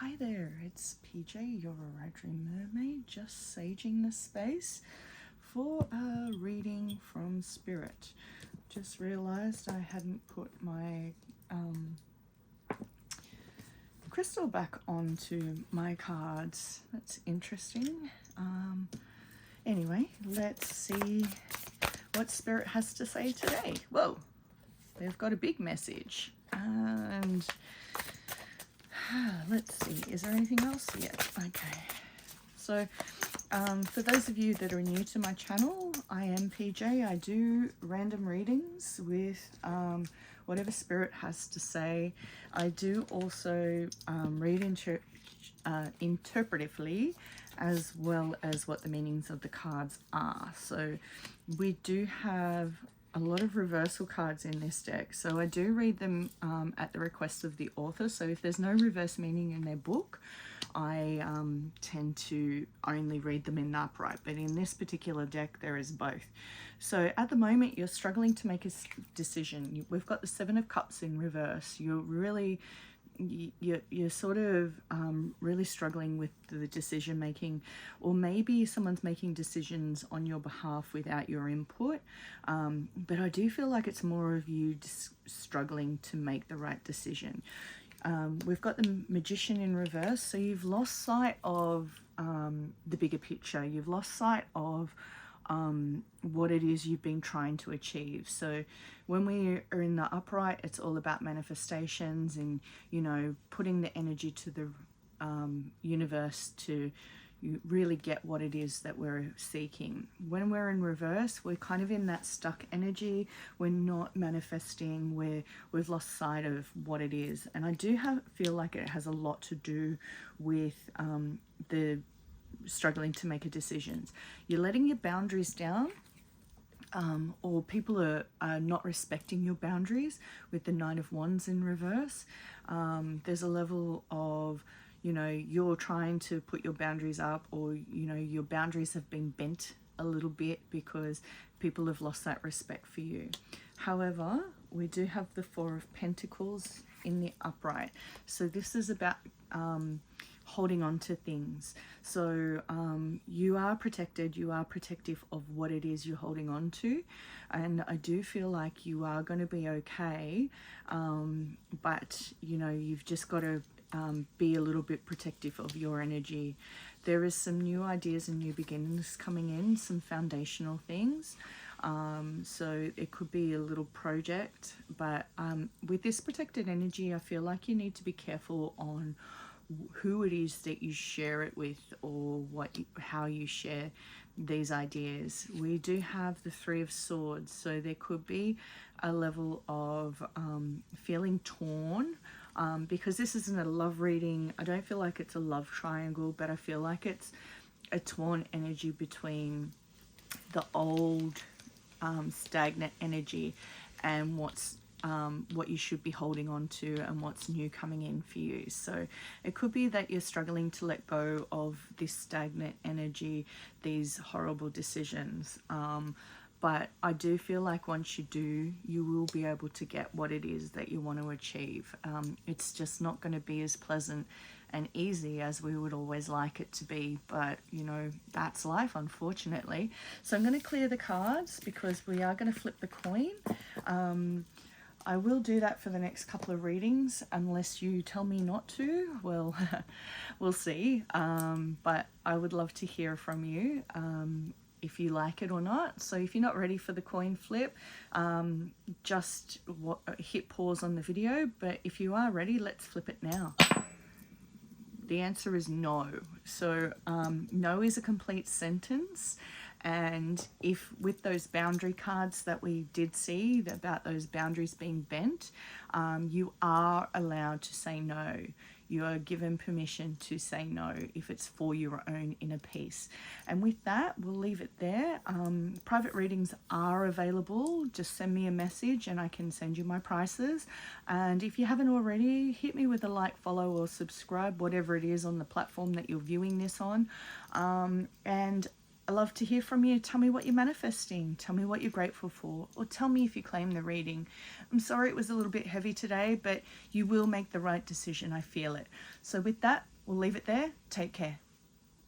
Hi there, it's PJ, your Wiradjuri Mermaid, just saging the space for a reading from Spirit. Just realised I hadn't put my crystal back onto my cards. That's interesting. Anyway, let's see what Spirit has to say today. Whoa, they've got a big message. And let's see, is there anything else yet? Okay, so for those of you that are new to my channel, I am PJ. I do random readings with whatever Spirit has to say. I do also read interpretively, as well as what the meanings of the cards are. So we do have a lot of reversal cards in this deck, so I do read them at the request of the author. So if there's no reverse meaning in their book, I tend to only read them in the upright, but in this particular deck there is both. So at the moment you're struggling to make a decision. We've got the Seven of Cups in reverse. You're sort of really struggling with the decision making, or maybe someone's making decisions on your behalf without your input, but I do feel like it's more of you just struggling to make the right decision. We've got the Magician in reverse, so you've lost sight of the bigger picture. You've lost sight of what it is you've been trying to achieve. So when we are in the upright, it's all about manifestations and, you know, putting the energy to the universe to really get what it is that we're seeking. When we're in reverse, we're kind of in that stuck energy. We're not manifesting, we've lost sight of what it is. And I do feel like it has a lot to do with the struggling to make a decisions. You're letting your boundaries down, or people are not respecting your boundaries with the Nine of Wands in reverse. There's a level of, you know, you're trying to put your boundaries up, or, you know, your boundaries have been bent a little bit because people have lost that respect for you. However, we do have the Four of Pentacles in the upright. So this is about holding on to things. So you are protected, you are protective of what it is you're holding on to, and I do feel like you are going to be okay, but you know, you've just got to be a little bit protective of your energy. There is some new ideas and new beginnings coming in, some foundational things. So it could be a little project, but with this protected energy, I feel like you need to be careful on who it is that you share it with, or how you share these ideas. We do have the Three of Swords, so there could be a level of feeling torn, because this isn't a love reading. I don't feel like it's a love triangle, but I feel like it's a torn energy between the old stagnant energy and what you should be holding on to and what's new coming in for you. So it could be that you're struggling to let go of this stagnant energy, these horrible decisions, but I do feel like once you do, you will be able to get what it is that you want to achieve. It's just not going to be as pleasant and easy as we would always like it to be, but you know, that's life, unfortunately. So I'm going to clear the cards because we are going to flip the coin. I will do that for the next couple of readings unless you tell me not to. Well, we'll see. But I would love to hear from you if you like it or not. So if you're not ready for the coin flip, just hit pause on the video. But if you are ready, let's flip it now. The answer is no. So no is a complete sentence. And if with those boundary cards that we did see about those boundaries being bent, you are allowed to say no. You are given permission to say no if it's for your own inner peace. And with that, we'll leave it there. Private readings are available. Just send me a message and I can send you my prices. And if you haven't already, hit me with a like, follow or subscribe, whatever it is on the platform that you're viewing this on. And I love to hear from you. Tell me what you're manifesting. Tell me what you're grateful for. Or tell me if you claim the reading. I'm sorry it was a little bit heavy today, but you will make the right decision. I feel it. So with that, we'll leave it there. Take care.